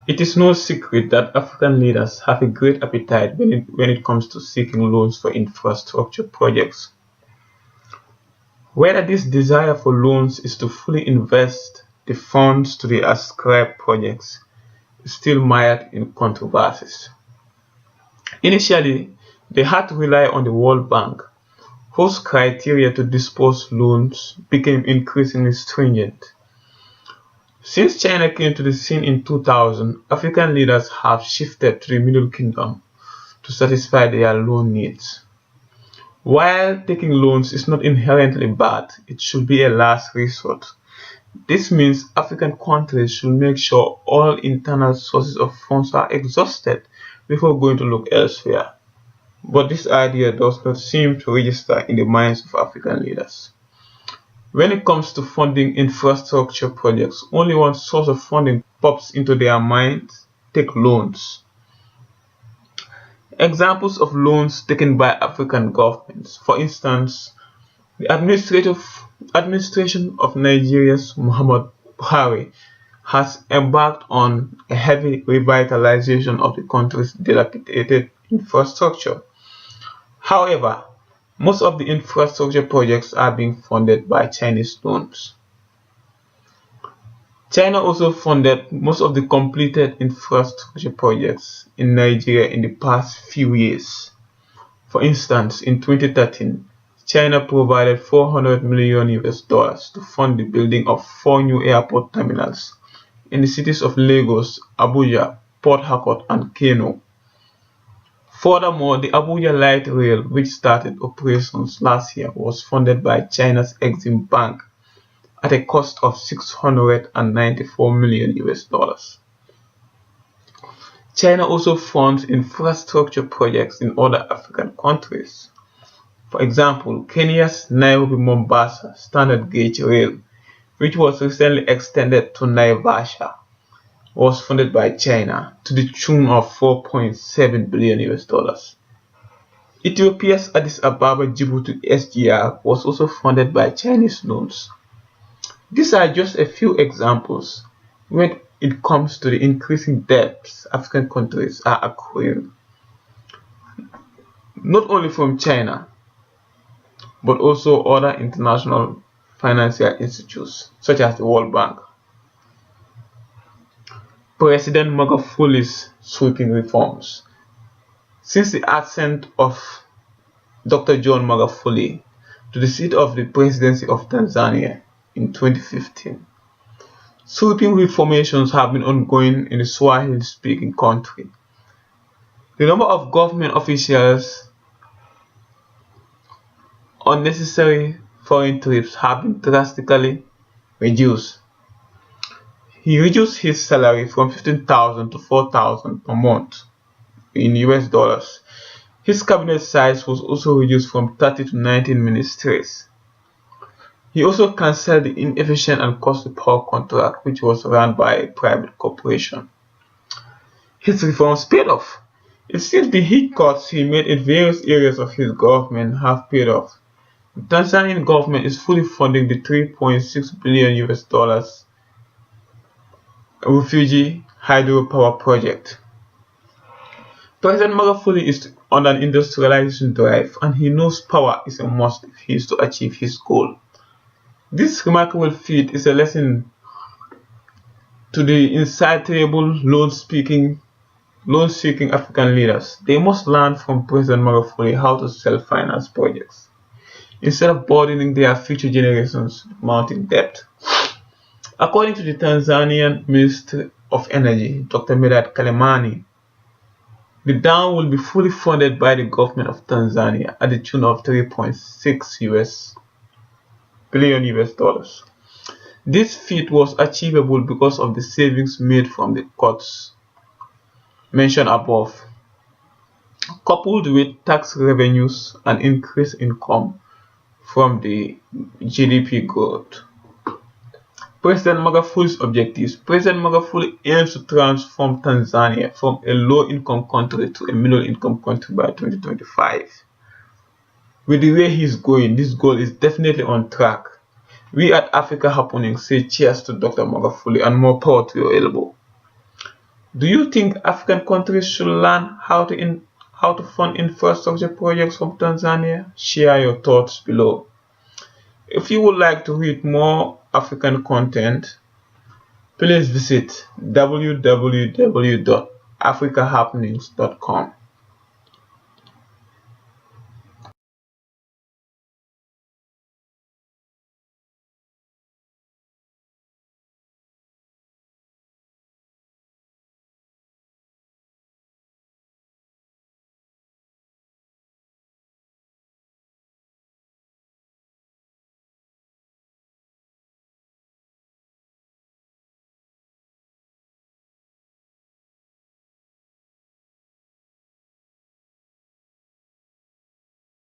It is no secret that African leaders have a great appetite when it comes to seeking loans for infrastructure projects. Whether this desire for loans is to fully invest the funds to the ascribed projects is still mired in controversies. Initially, they had to rely on the World Bank, whose criteria to disburse loans became increasingly stringent. Since China came to the scene in 2000, African leaders have shifted to the Middle Kingdom to satisfy their loan needs. While taking loans is not inherently bad, it should be a last resort. This means African countries should make sure all internal sources of funds are exhausted before going to look elsewhere. But this idea does not seem to register in the minds of African leaders. When it comes to funding infrastructure projects, only one source of funding pops into their minds: take loans. Examples of loans taken by African governments. For instance, the administration of Nigeria's Muhammadu Buhari has embarked on a heavy revitalization of the country's dilapidated infrastructure. However, most of the infrastructure projects are being funded by Chinese loans. China also funded most of the completed infrastructure projects in Nigeria in the past few years. For instance, in 2013, China provided $400 million to fund the building of 4 new airport terminals in the cities of Lagos, Abuja, Port Harcourt, and Kano. Furthermore, the Abuja Light Rail, which started operations last year, was funded by China's Exim Bank at a cost of $694 million. China also funds infrastructure projects in other African countries. For example, Kenya's Nairobi-Mombasa Standard Gauge Rail, which was recently extended to Naivasha, was funded by China to the tune of $4.7 billion. Ethiopia's Addis Ababa Djibouti SGR was also funded by Chinese loans. These are just a few examples when it comes to the increasing debts African countries are acquiring, not only from China, but also other international financial institutions such as the World Bank. President Magufuli's sweeping reforms. Since the ascent of Dr. John Magufuli to the seat of the presidency of Tanzania in 2015, sweeping reformations have been ongoing in the Swahili-speaking country. The number of government officials on necessary foreign trips have been drastically reduced. He reduced his salary from $15,000 to $4,000 per month in US dollars. His cabinet size was also reduced from 30 to 19 ministries. He also cancelled the inefficient and costly power contract, which was run by a private corporation. His reforms paid off. It seems the heat cuts he made in various areas of his government have paid off. The Tanzanian government is fully funding the $3.6 billion Rufiji Hydro power project. President Magufuli is on an industrialization drive, and he knows power is a must if he is to achieve his goal. This remarkable feat is a lesson to the insatiable loan-seeking African leaders. They must learn from President Magufuli how to self-finance projects, instead of burdening their future generations with mounting debt. According to the Tanzanian Ministry of Energy, Dr. Medad Kalemani, the dam will be fully funded by the government of Tanzania at the tune of $3.6 billion. This feat was achievable because of the savings made from the cuts mentioned above, coupled with tax revenues and increased income from the GDP growth. President Magufuli's objectives. President Magufuli aims to transform Tanzania from a low-income country to a middle-income country by 2025. With the way he's going, this goal is definitely on track. We at Africa Happening say cheers to Dr. Magufuli and more power to your elbow. Do you think African countries should learn how to fund infrastructure projects from Tanzania? Share your thoughts below. If you would like to read more African content, please visit www.africahappenings.com.